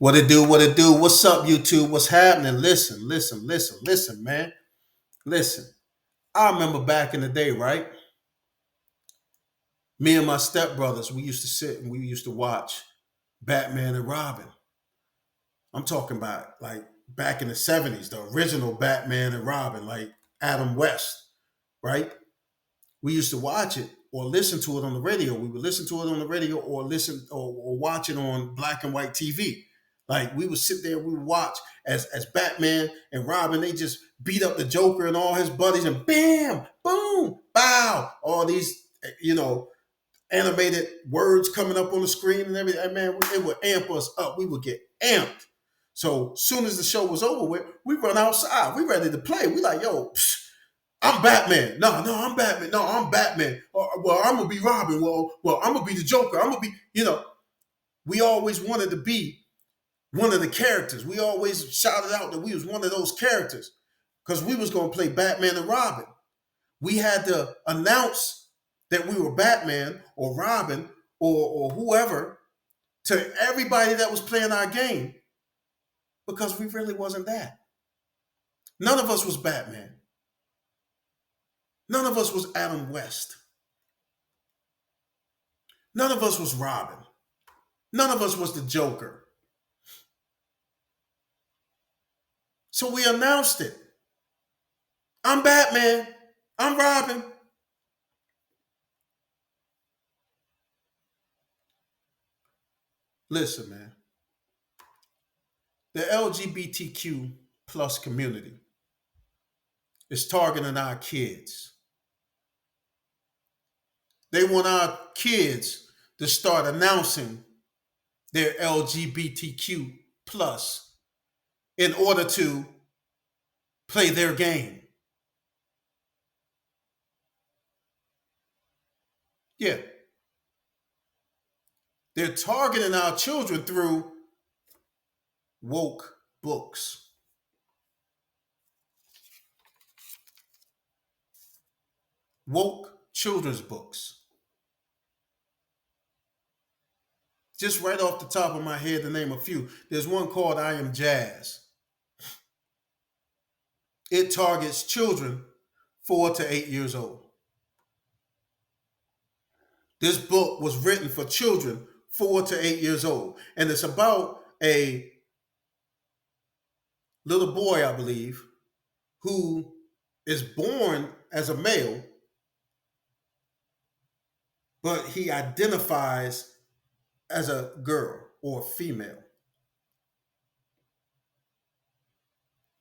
What it do? What it do? What's up, YouTube? What's happening? Listen, listen, listen, listen, man. Listen. I remember back in the day, right? Me and my stepbrothers, we used to sit and we used to watch Batman and Robin. I'm talking about like back in the 70s, the original Batman and Robin, like Adam West, right? We used to watch it or listen to it on the radio. We would listen to it on the radio or listen or watch it on black and white TV. Like we would sit there, we would watch as Batman and Robin, they just beat up the Joker and all his buddies and bam, boom, bow, all these, animated words coming up on the screen and everything. And man, it would amp us up. We would get amped. So soon as the show was over with, we run outside. We ready to play. We like, yo, I'm Batman. No, I'm Batman. No, I'm Batman. Well, I'm gonna be Robin. Well, I'm gonna be the Joker. I'm gonna be, we always wanted to be one of the characters. We always shouted out that we was one of those characters because we was gonna play Batman and Robin. We had to announce that we were Batman or Robin or whoever to everybody that was playing our game because we really wasn't that. None of us was Batman. None of us was Adam West. None of us was Robin. None of us was the Joker. So we announced it. I'm Batman. I'm Robin. Listen, man. The LGBTQ plus community is targeting our kids. They want our kids to start announcing their LGBTQ plus in order to play their game. Yeah. They're targeting our children through woke books. Woke children's books. Just right off the top of my head to name a few. There's one called I Am Jazz. It targets children 4 to 8 years old. This book was written for children 4 to 8 years old. And it's about a little boy, I believe, who is born as a male, but he identifies as a girl or female.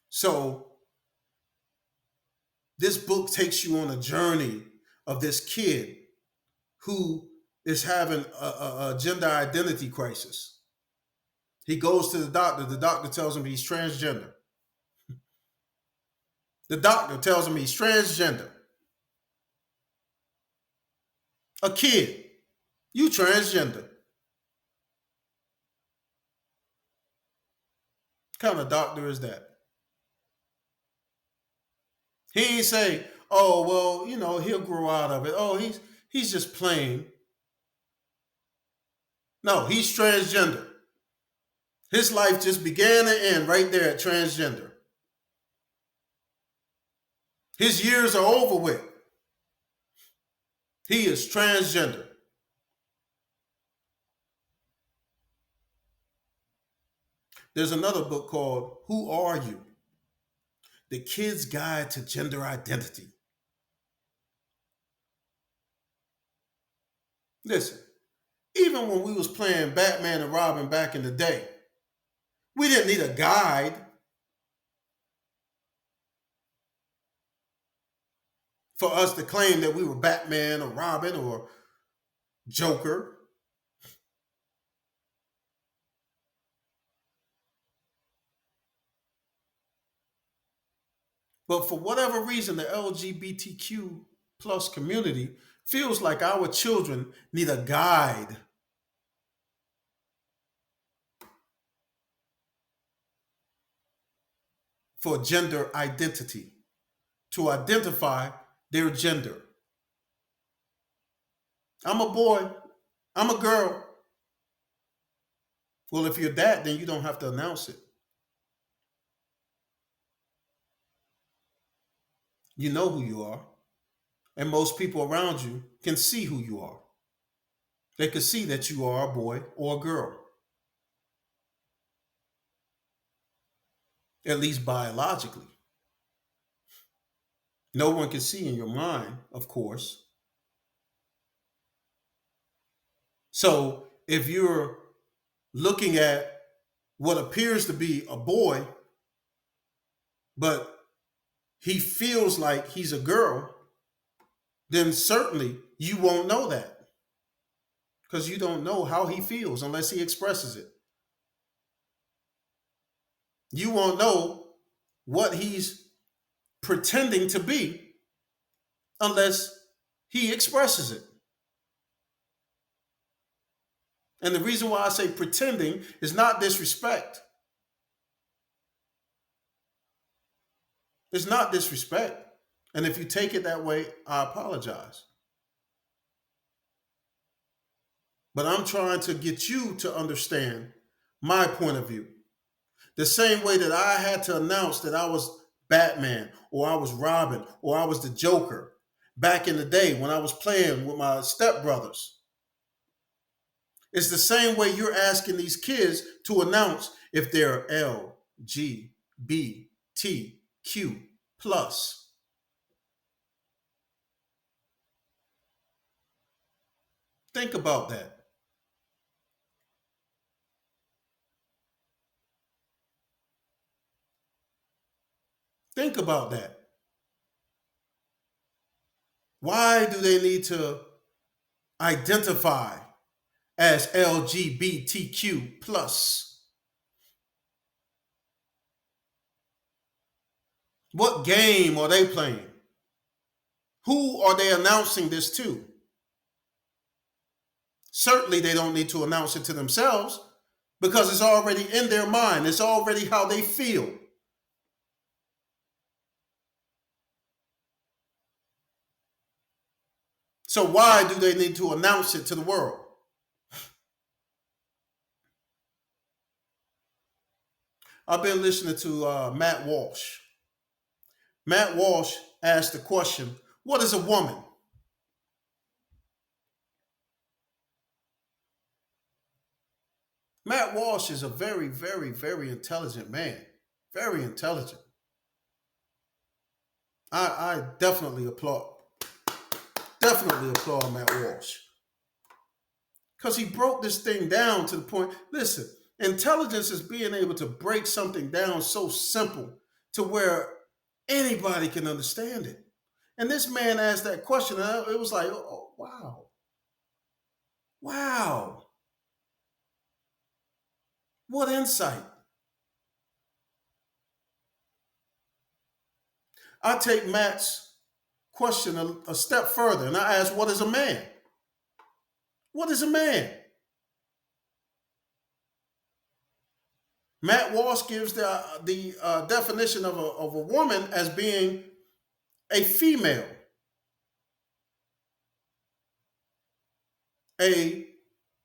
So this book takes you on a journey of this kid who is having a gender identity crisis. He goes to the doctor. The doctor tells him he's transgender. The doctor tells him he's transgender. A kid, you transgender. What kind of doctor is that? He ain't say, oh, well, he'll grow out of it. Oh, he's just playing. No, he's transgender. His life just began and end right there at transgender. His years are over with. He is transgender. There's another book called Who Are You? The Kid's Guide to Gender Identity. Listen, even when we was playing Batman and Robin back in the day, we didn't need a guide for us to claim that we were Batman or Robin or Joker. But for whatever reason, the LGBTQ plus community feels like our children need a guide for gender identity, to identify their gender. I'm a boy. I'm a girl. Well, if you're that, then you don't have to announce it. You know who you are. And most people around you can see who you are. They can see that you are a boy or a girl, at least biologically. No one can see in your mind, of course. So if you're looking at what appears to be a boy, but he feels like he's a girl, then certainly you won't know that because you don't know how he feels unless he expresses it. You won't know what he's pretending to be unless he expresses it. And the reason why I say pretending is not disrespect. It's not disrespect. And if you take it that way, I apologize. But I'm trying to get you to understand my point of view. The same way that I had to announce that I was Batman or I was Robin or I was the Joker back in the day when I was playing with my stepbrothers. It's the same way you're asking these kids to announce if they're LGBTQ plus. Think about that. Think about that. Why do they need to identify as LGBTQ plus? What game are they playing? Who are they announcing this to? Certainly, they don't need to announce it to themselves because it's already in their mind. It's already how they feel. So, why do they need to announce it to the world? I've been listening to Matt Walsh. Matt Walsh asked the question, what is a woman? Matt Walsh is a very, very, very intelligent man. Very intelligent. I definitely applaud Matt Walsh. Because he broke this thing down to the point. Listen, intelligence is being able to break something down so simple to where anybody can understand it. And this man asked that question, and it was like, oh, wow. Wow. What insight. I take Matt's question a step further and I ask, what is a man? What is a man? Matt Walsh gives the definition of a woman as being a female, a,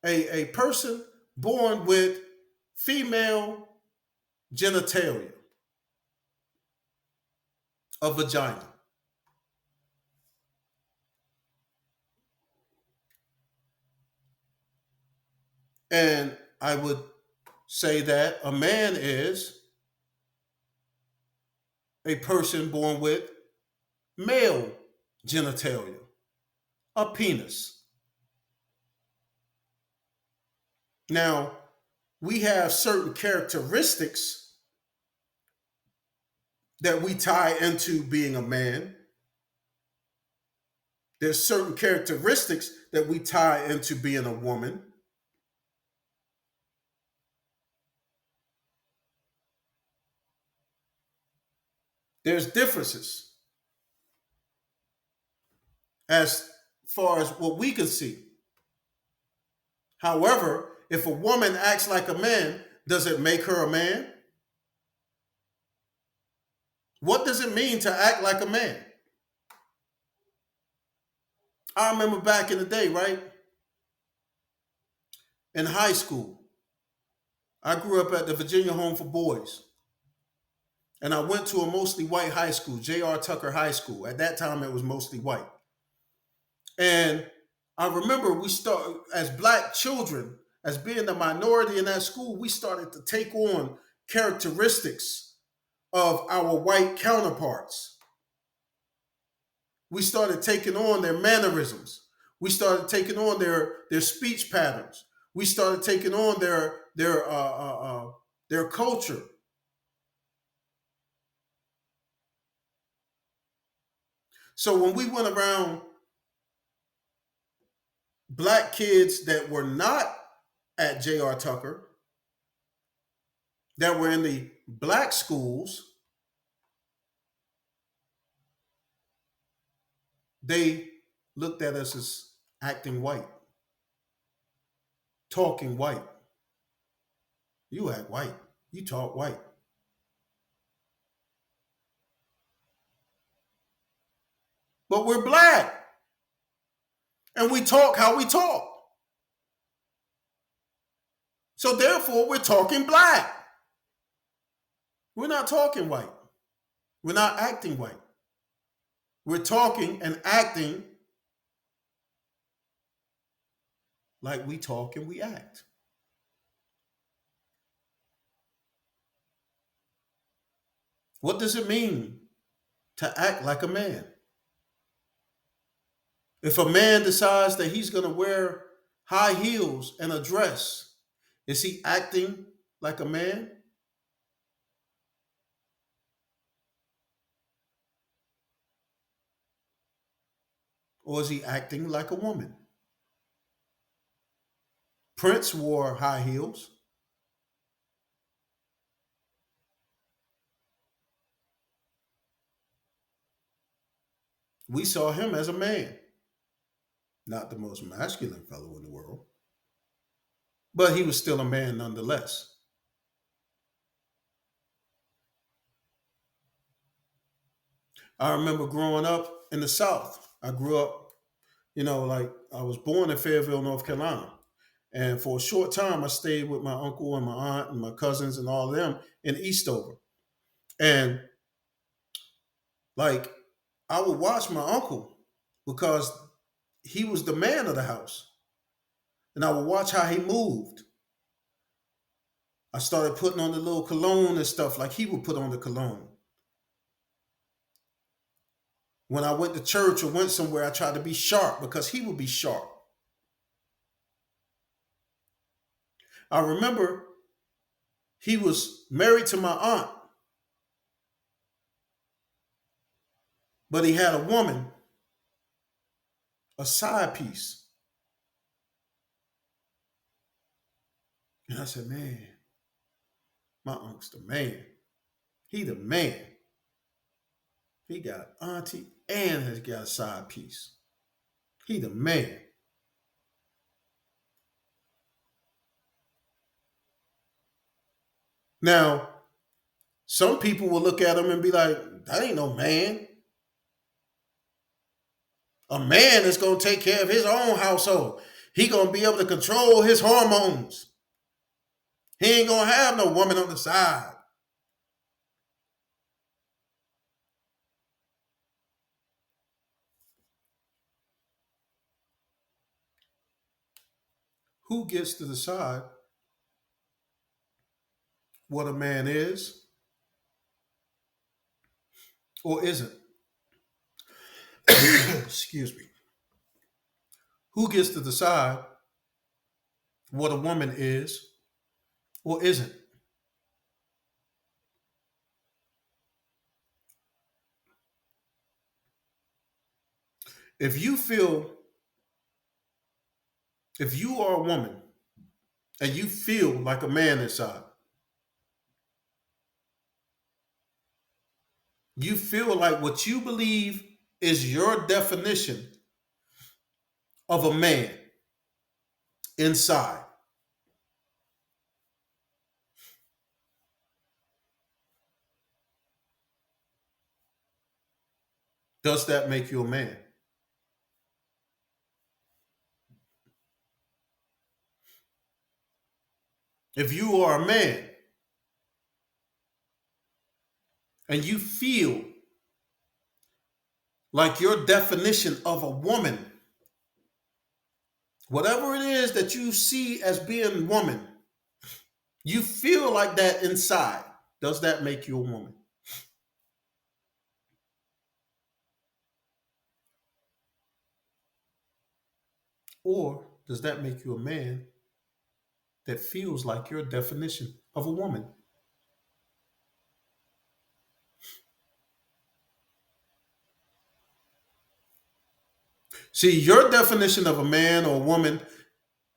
a person born with female genitalia, a vagina. And I would say that a man is a person born with male genitalia, a penis. Now, we have certain characteristics that we tie into being a man. There's certain characteristics that we tie into being a woman. There's differences as far as what we can see. However, if a woman acts like a man, does it make her a man? What does it mean to act like a man? I remember back in the day, right? In high school, I grew up at the Virginia Home for Boys, and I went to a mostly white high school, J.R. Tucker High School. At that time, it was mostly white. And I remember we start as black children, as being the minority in that school, we started to take on characteristics of our white counterparts. We started taking on their mannerisms. We started taking on their speech patterns. We started taking on their culture. So when we went around black kids that were not at J.R. Tucker, that were in the black schools, they looked at us as acting white, talking white. You act white. You talk white. But we're black and we talk how we talk. So therefore, we're talking black. We're not talking white. We're not acting white. We're talking and acting like we talk and we act. What does it mean to act like a man? If a man decides that he's going to wear high heels and a dress, is he acting like a man? Or is he acting like a woman? Prince wore high heels. We saw him as a man, not the most masculine fellow in the world, but he was still a man nonetheless. I remember growing up in the South. I grew up, like I was born in Fayetteville, North Carolina. And for a short time, I stayed with my uncle and my aunt and my cousins and all of them in Eastover. And like, I would watch my uncle because he was the man of the house. And I would watch how he moved. I started putting on the little cologne and stuff like he would put on the cologne. When I went to church or went somewhere, I tried to be sharp because he would be sharp. I remember he was married to my aunt, but he had a woman, a side piece. And I said, man, my uncle's the man. He the man. He got auntie and has got a side piece. He the man. Now, some people will look at him and be like, that ain't no man. A man is going to take care of his own household. He going to be able to control his hormones. He ain't going to have no woman on the side. Who gets to decide what a man is or isn't? Excuse me. Who gets to decide what a woman is or isn't? If you feel, if you are a woman and you feel like a man inside, you feel like what you believe is your definition of a man inside, does that make you a man? If you are a man and you feel like your definition of a woman, whatever it is that you see as being woman, you feel like that inside, does that make you a woman? Or does that make you a man that feels like your definition of a woman? See, your definition of a man or woman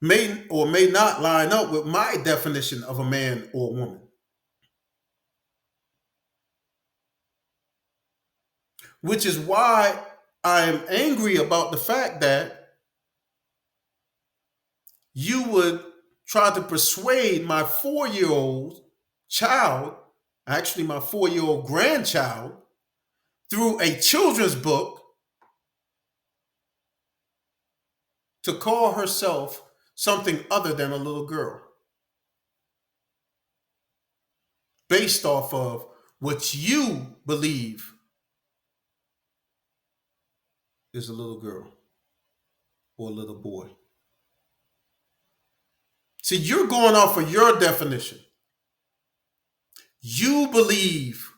may or may not line up with my definition of a man or woman, which is why I am angry about the fact that you would try to persuade my 4 year old child, actually my 4 year old grandchild, through a children's book to call herself something other than a little girl based off of what you believe is a little girl or a little boy. See, you're going off of your definition. You believe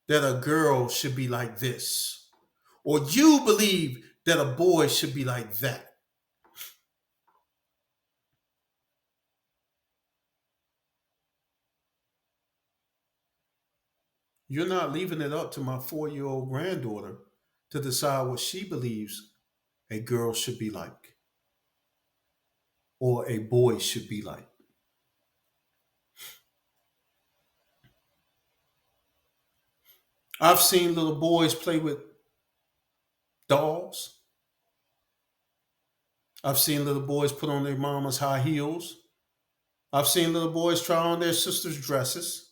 that a girl should be like this, or you believe that a boy should be like that. You're not leaving it up to my 4 year old granddaughter to decide what she believes a girl should be like or a boy should be like. I've seen little boys play with dolls. I've seen little boys put on their mama's high heels. I've seen little boys try on their sister's dresses.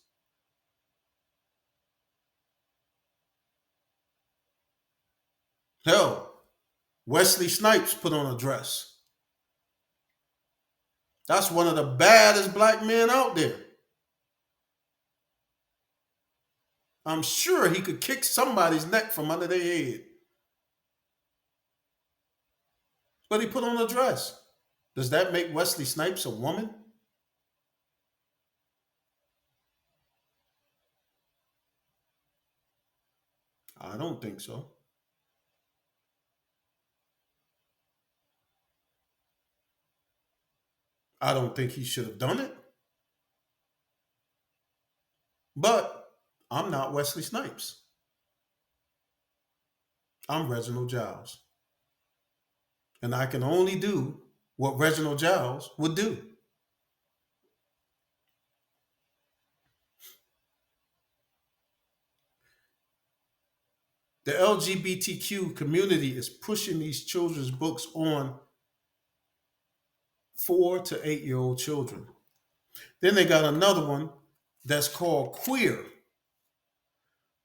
Hell, Wesley Snipes put on a dress. That's one of the baddest black men out there. I'm sure he could kick somebody's neck from under their head. But he put on a dress. Does that make Wesley Snipes a woman? I don't think so. I don't think he should have done it. But I'm not Wesley Snipes. I'm Reginald Giles. And I can only do what Reginald Giles would do. The LGBTQ community is pushing these children's books on 4 to 8 year old children. Then they got another one that's called Queer,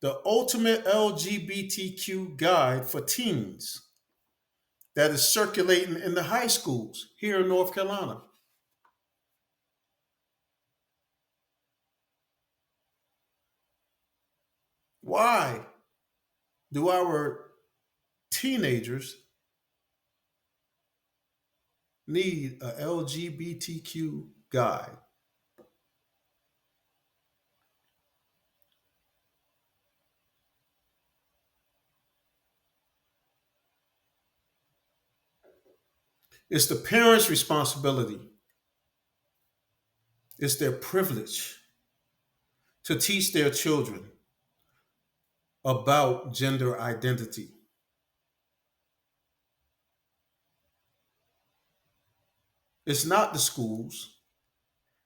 the ultimate LGBTQ guide for teens, that is circulating in the high schools here in North Carolina. Why do our teenagers need a LGBTQ guide? It's the parents' responsibility, it's their privilege to teach their children about gender identity. It's not the schools,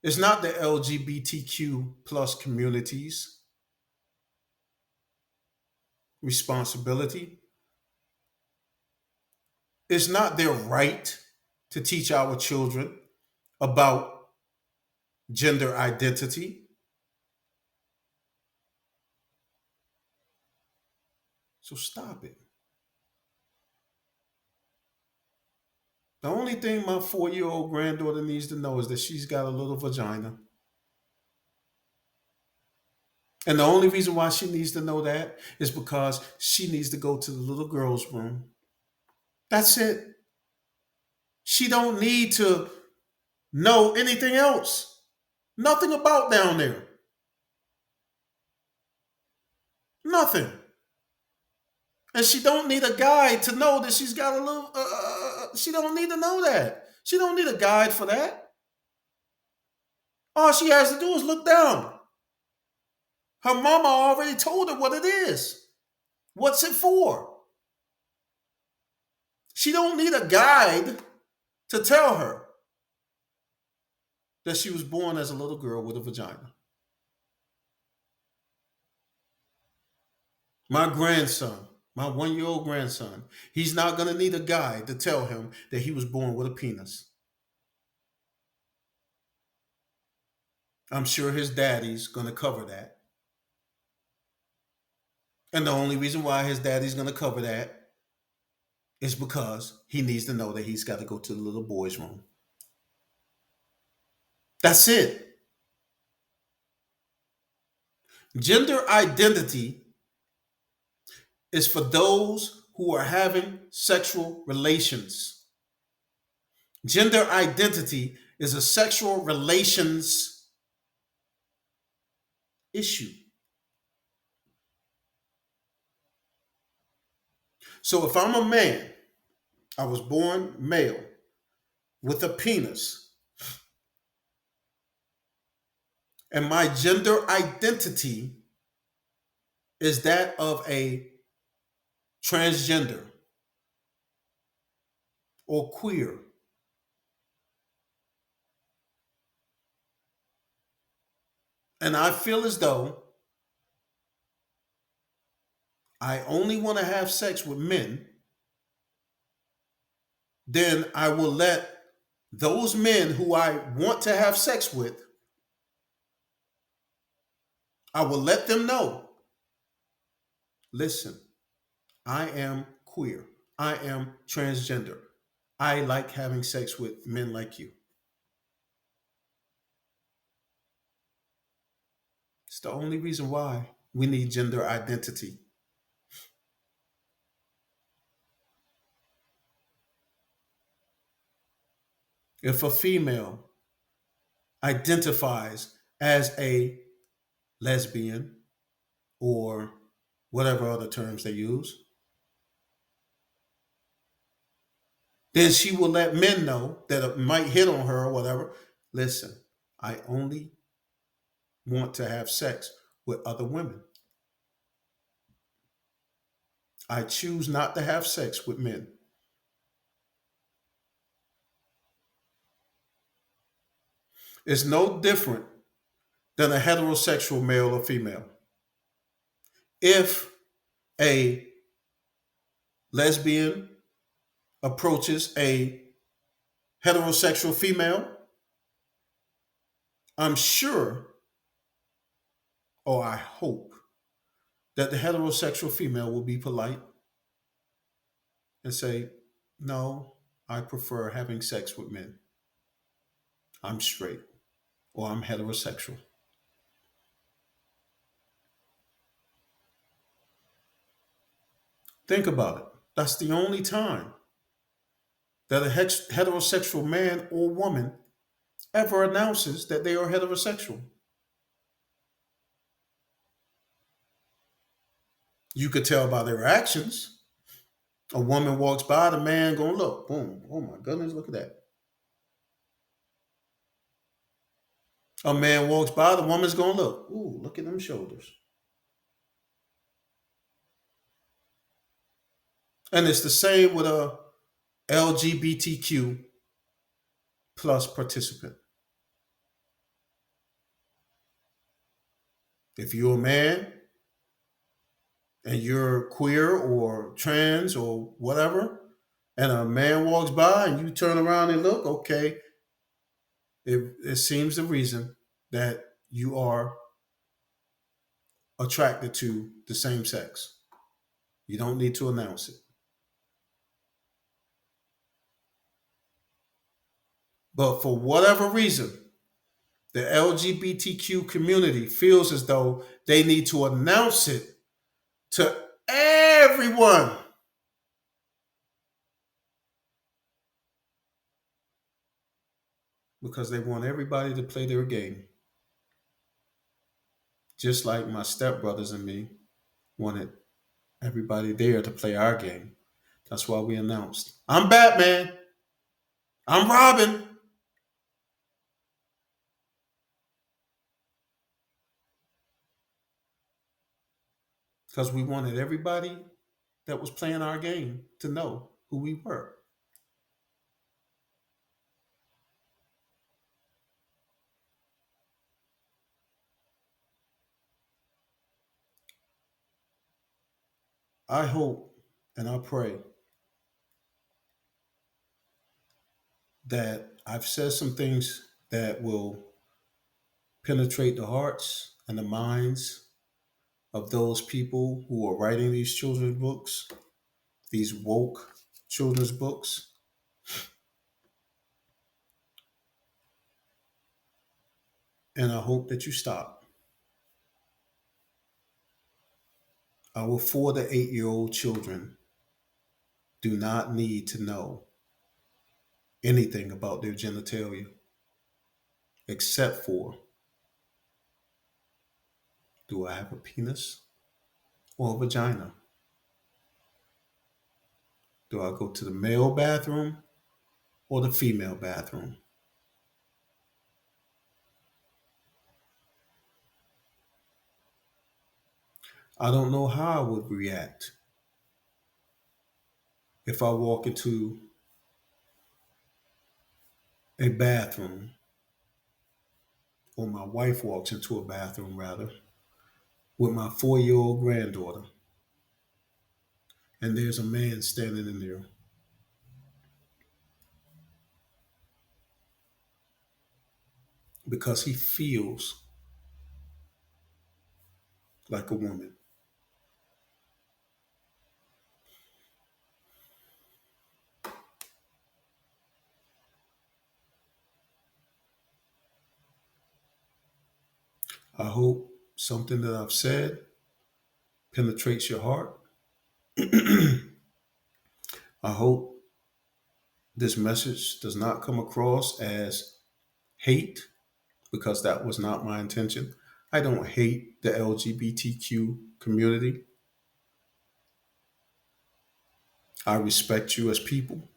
it's not the LGBTQ plus communities' responsibility. It's not their right to teach our children about gender identity. So stop it. The only thing my 4-year old granddaughter needs to know is that she's got a little vagina. And the only reason why she needs to know that is because she needs to go to the little girl's room. That's it. She don't need to know anything else. Nothing about down there. Nothing. And she don't need a guide to know that she's got a little. She don't need to know that. She don't need a guide for that. All she has to do is look down. Her mama already told her what it is. What's it for? She don't need a guide to tell her that she was born as a little girl with a vagina. My grandson, my 1-year old grandson, he's not going to need a guide to tell him that he was born with a penis. I'm sure his daddy's going to cover that. And the only reason why his daddy's going to cover that is because he needs to know that he's got to go to the little boy's room. That's it. Gender identity is for those who are having sexual relations. Gender identity is a sexual relations issue. So if I'm a man, I was born male with a penis, and my gender identity is that of a transgender or queer. And I feel as though I only want to have sex with men, then I will let those men who I want to have sex with, I will let them know, listen, I am queer. I am transgender. I like having sex with men like you. It's the only reason why we need gender identity. If a female identifies as a lesbian or whatever other terms they use, then she will let men know that it might hit on her or whatever. Listen, I only want to have sex with other women. I choose not to have sex with men. It's no different than a heterosexual male or female. If a lesbian approaches a heterosexual female, I'm sure, or I hope, that the heterosexual female will be polite and say, no, I prefer having sex with men. I'm straight or I'm heterosexual. Think about it. That's the only time that a heterosexual man or woman ever announces that they are heterosexual. You could tell by their actions. A woman walks by, the man going, look, boom, oh my goodness, look at that. A man walks by, the woman's going, look, ooh, look at them shoulders. And it's the same with a LGBTQ plus participant. If you're a man and you're queer or trans or whatever, and a man walks by and you turn around and look, okay, it seems the reason that you are attracted to the same sex. You don't need to announce it. But for whatever reason, the LGBTQ community feels as though they need to announce it to everyone because they want everybody to play their game. Just like my stepbrothers and me wanted everybody there to play our game. That's why we announced, I'm Batman, I'm Robin, because we wanted everybody that was playing our game to know who we were. I hope and I pray that I've said some things that will penetrate the hearts and the minds of those people who are writing these children's books, these woke children's books. And I hope that you stop. Our 4 to 8 year old children do not need to know anything about their genitalia except for, do I have a penis or a vagina? Do I go to the male bathroom or the female bathroom? I don't know how I would react if I walk into a bathroom, or my wife walks into a bathroom rather, with my 4 year old granddaughter, and there's a man standing in there because he feels like a woman. I hope something that I've said penetrates your heart. I hope this message does not come across as hate because that was not my intention. I don't hate the LGBTQ community. I respect you as people.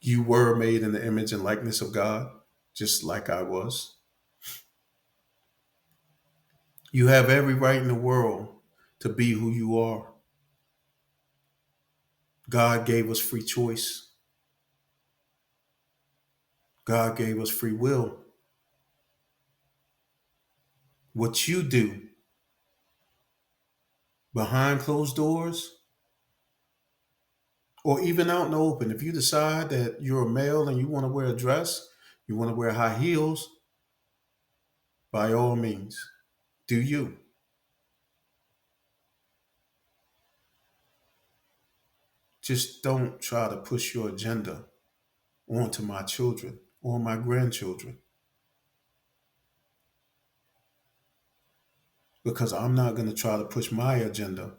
You were made in the image and likeness of God, just like I was. You have every right in the world to be who you are. God gave us free choice. God gave us free will. What you do behind closed doors or even out in the open, if you decide that you're a male and you want to wear a dress, you want to wear high heels, by all means, do you. Just don't try to push your agenda onto my children or my grandchildren because I'm not going to try to push my agenda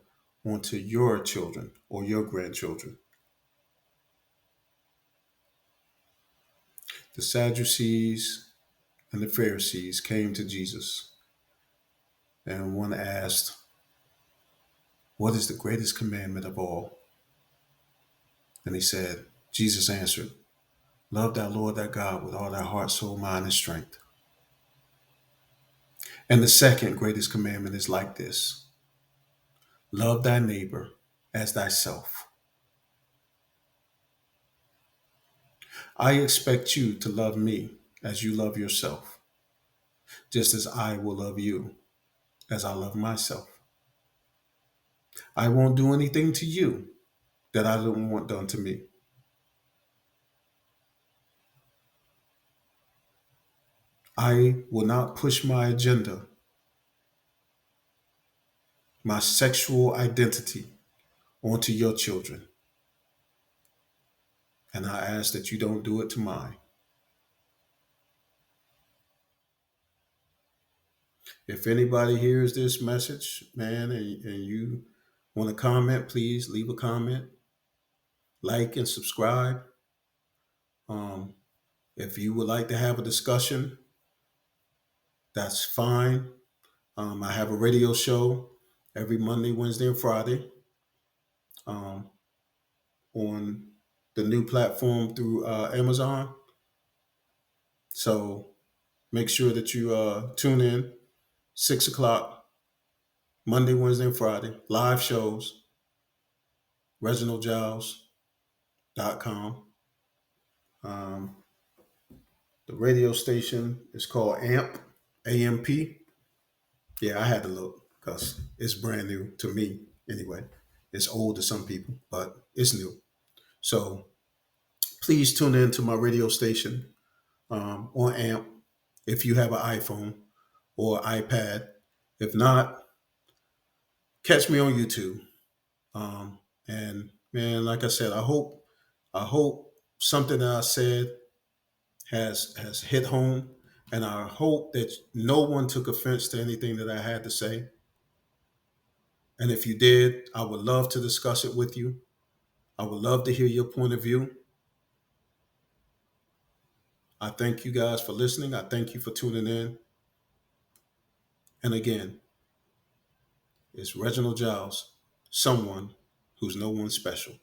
onto your children or your grandchildren. The Sadducees and the Pharisees came to Jesus, and one asked, what is the greatest commandment of all? And he said, Jesus answered, love thy Lord thy God with all thy heart, soul, mind, and strength. And the second greatest commandment is like this: love thy neighbor as thyself. I expect you to love me as you love yourself, just as I will love you as I love myself. I won't do anything to you that I don't want done to me. I will not push my agenda, my sexual identity, onto your children. And I ask that you don't do it to mine. If anybody hears this message, man, and you want to comment, please leave a comment, like, and subscribe. Um, if you would like to have a discussion, that's fine. I have a radio show every Monday, Wednesday, and Friday um, on the new platform through Amazon. So make sure that you tune in 6 o'clock Monday, Wednesday, and Friday. Live shows. ReginaldGiles.com. Um, the radio station is called AMP, AMP. Yeah, I had to look because it's brand new to me anyway. It's old to some people, but it's new. So please tune in to my radio station on AMP if you have an iPhone or iPad. If not, catch me on YouTube. And man, like I said, I hope something that I said has hit home, and I hope that no one took offense to anything that I had to say. And if you did, I would love to discuss it with you. I would love to hear your point of view. I thank you guys for listening. I thank you for tuning in. And again, it's Reginald Giles, someone who's no one special.